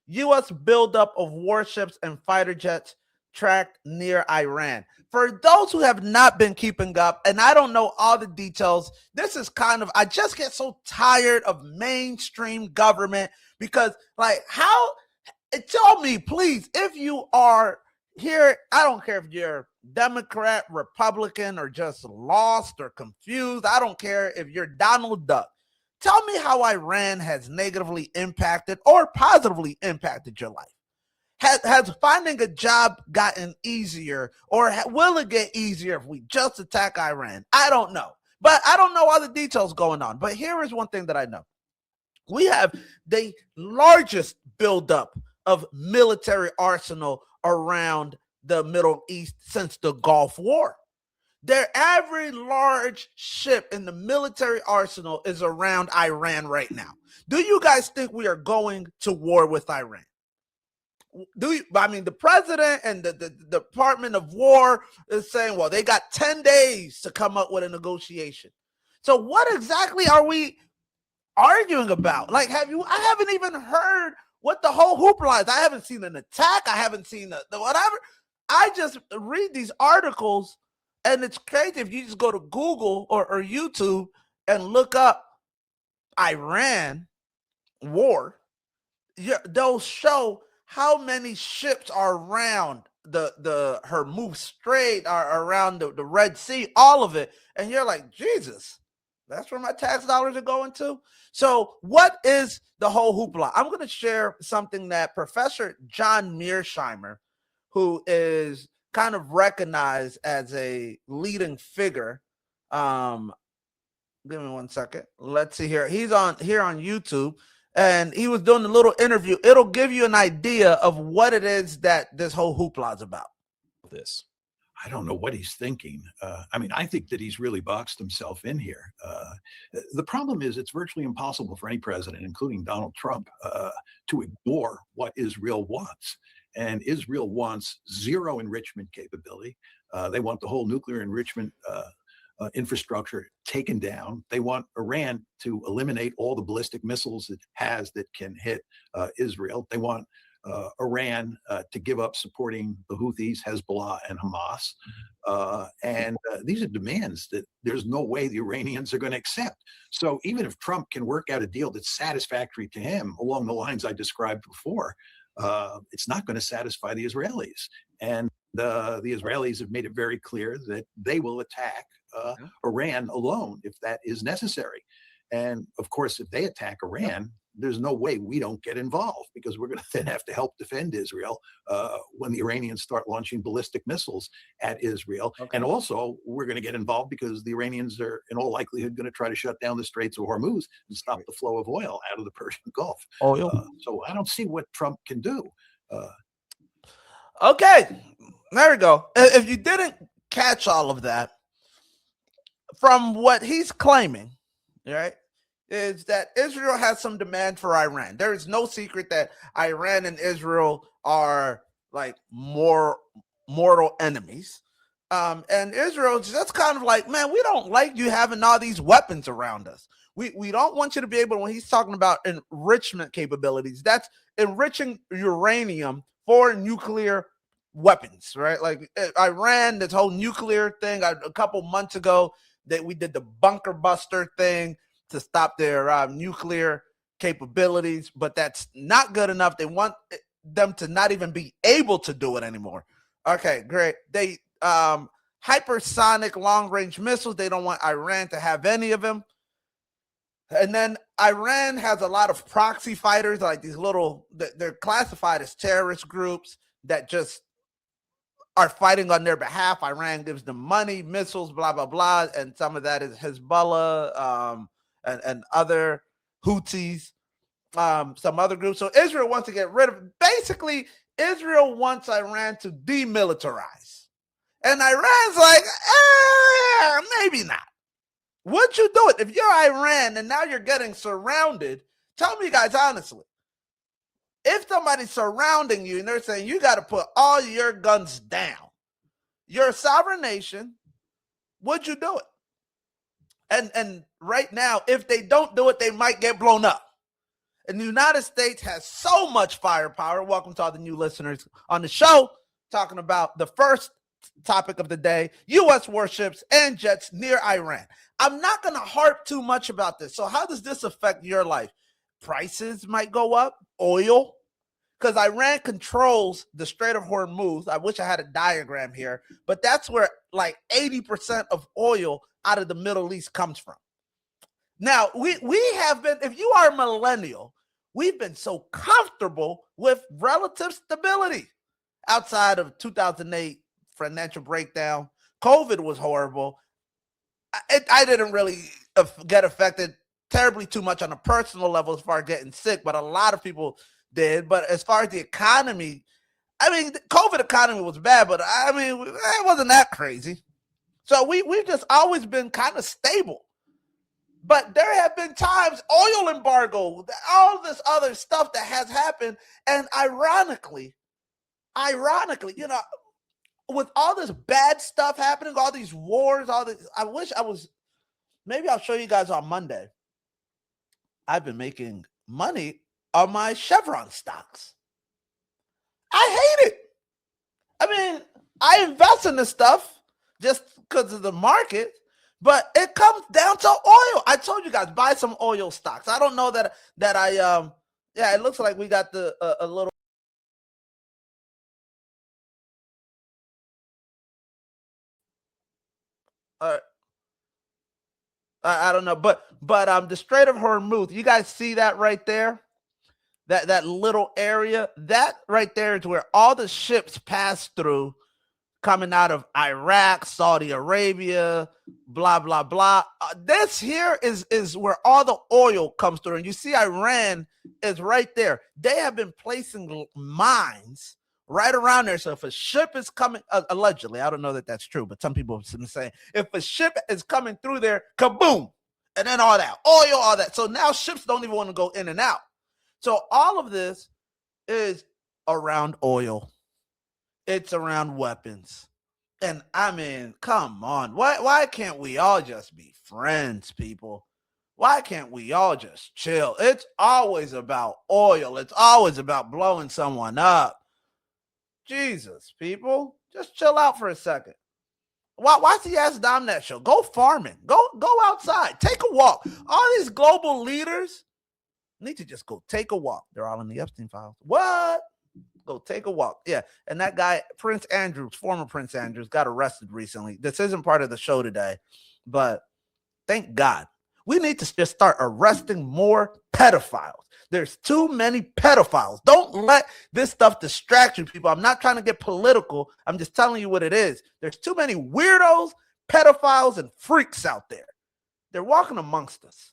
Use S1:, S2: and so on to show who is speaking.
S1: U.S. buildup of warships and fighter jets tracked near Iran. For those who have not been keeping up, and I don't know all the details, this is kind of, I just get so tired of mainstream government because, like, how, tell me, please, if you are here, I don't care if you're Democrat, Republican, or just lost or confused. I don't care if you're Donald Duck. Tell me how Iran has negatively impacted or positively impacted your life. Has finding a job gotten easier, or will it get easier if we just attack Iran? I don't know. But I don't know all the details going on. But here is one thing that I know. We have the largest buildup of military arsenal around the Middle East since the Gulf War. Every large ship in the military arsenal is around Iran right now. Do you guys think we are going to war with Iran? The president and the Department of War is saying, well, they got 10 days to come up with a negotiation. So what exactly are we arguing about? Like, I haven't even heard what the whole hoopla is. I haven't seen an attack. I haven't seen the whatever. I just read these articles, and it's crazy if you just go to Google or YouTube and look up Iran war, they'll show how many ships are around the Hormuz Strait, are around the Red Sea, all of it. And you're like, Jesus, that's where my tax dollars are going to? So what is the whole hoopla? I'm going to share something that Professor John Mearsheimer, who is kind of recognized as a leading figure. Give me 1 second. Let's see here. He's on YouTube, and he was doing a little interview. It'll give you an idea of what it is that this whole hoopla is about.
S2: This.
S3: I don't know what he's thinking. I think that he's really boxed himself in here. The problem is it's virtually impossible for any president, including Donald Trump, to ignore what Israel wants. And Israel wants zero enrichment capability. They want the whole nuclear enrichment infrastructure taken down. They want Iran to eliminate all the ballistic missiles it has that can hit Israel. They want Iran to give up supporting the Houthis, Hezbollah, and Hamas. And these are demands that there's no way the Iranians are going to accept. So even if Trump can work out a deal that's satisfactory to him along the lines I described before, it's not going to satisfy the Israelis. And the Israelis have made it very clear that they will attack Iran alone if that is necessary. And of course, if they attack Iran, there's no way we don't get involved, because we're going to then have to help defend Israel when the Iranians start launching ballistic missiles at Israel. Okay. And also, we're going to get involved because the Iranians are in all likelihood going to try to shut down the Straits of Hormuz and stop the flow of oil out of the Persian Gulf. So I don't see what Trump can do.
S1: Okay, there we go. If you didn't catch all of that, from what he's claiming, right, is that Israel has some demand for Iran. There is no secret that Iran and Israel are like mortal enemies. And Israel is just kind of like, man, we don't like you having all these weapons around us. We don't want you to be able, when he's talking about enrichment capabilities, that's enriching uranium for nuclear weapons, right? Like Iran, this whole nuclear thing, a couple months ago, that we did the bunker buster thing to stop their nuclear capabilities, but that's not good enough. They want them to not even be able to do it anymore. Okay, great. They hypersonic long-range missiles, they don't want Iran to have any of them. And then Iran has a lot of proxy fighters, like these little, they're classified as terrorist groups that just are fighting on their behalf. Iran gives them money, missiles, blah, blah, blah. And some of that is Hezbollah, and other Houthis, some other groups. So Israel wants to get rid of, basically, Israel wants Iran to demilitarize. And Iran's like, maybe not. Would you do it? If you're Iran and now you're getting surrounded, tell me, guys, honestly, if somebody's surrounding you and they're saying you got to put all your guns down, you're a sovereign nation, would you do it? And right now, if they don't do it, they might get blown up. And the United States has so much firepower. Welcome to all the new listeners on the show, talking about the first topic of the day, U.S. warships and jets near Iran. I'm not going to harp too much about this. So how does this affect your life? Prices might go up, oil, because Iran controls the Strait of Hormuz. I wish I had a diagram here, but that's where like 80% of oil out of the Middle East comes from. Now, we have been, if you are a millennial, we've been so comfortable with relative stability outside of 2008 financial breakdown. COVID was horrible. I didn't really get affected terribly too much on a personal level as far as getting sick, but a lot of people did. But as far as the economy, I mean, the COVID economy was bad, but I mean, it wasn't that crazy. So we've just always been kind of stable. But there have been times, oil embargo, all this other stuff that has happened. And ironically, you know, with all this bad stuff happening, all these wars, all this, I wish I was, maybe I'll show you guys on Monday. I've been making money on my Chevron stocks. I hate it. I mean, I invest in this stuff just because of the market, but it comes down to oil. I told you guys, buy some oil stocks. I don't know that I yeah, it looks like we got the a little I don't know, but the Strait of Hormuz, you guys see that right there? That little area, that right there is where all the ships pass through coming out of Iraq, Saudi Arabia, blah, blah, blah. This here is where all the oil comes through. And you see Iran is right there. They have been placing mines right around there. So if a ship is coming, allegedly, I don't know that that's true, but some people have been saying, if a ship is coming through there, kaboom, and then all that, oil, all that. So now ships don't even want to go in and out. So all of this is around oil. It's around weapons. And I mean, come on. Why can't we all just be friends, people? Why can't we all just chill? It's always about oil. It's always about blowing someone up. Jesus, people, just chill out for a second. Watch the Ask Dom that show. Go farming. Go outside. Take a walk. All these global leaders need to just go take a walk. They're all in the Epstein files. What? Go take a walk. Yeah. And that guy, Prince Andrews, former Prince Andrews, got arrested recently. This isn't part of the show today, but thank God. We need to just start arresting more pedophiles. There's too many pedophiles. Don't let this stuff distract you, people. I'm not trying to get political. I'm just telling you what it is. There's too many weirdos, pedophiles, and freaks out there. They're walking amongst us.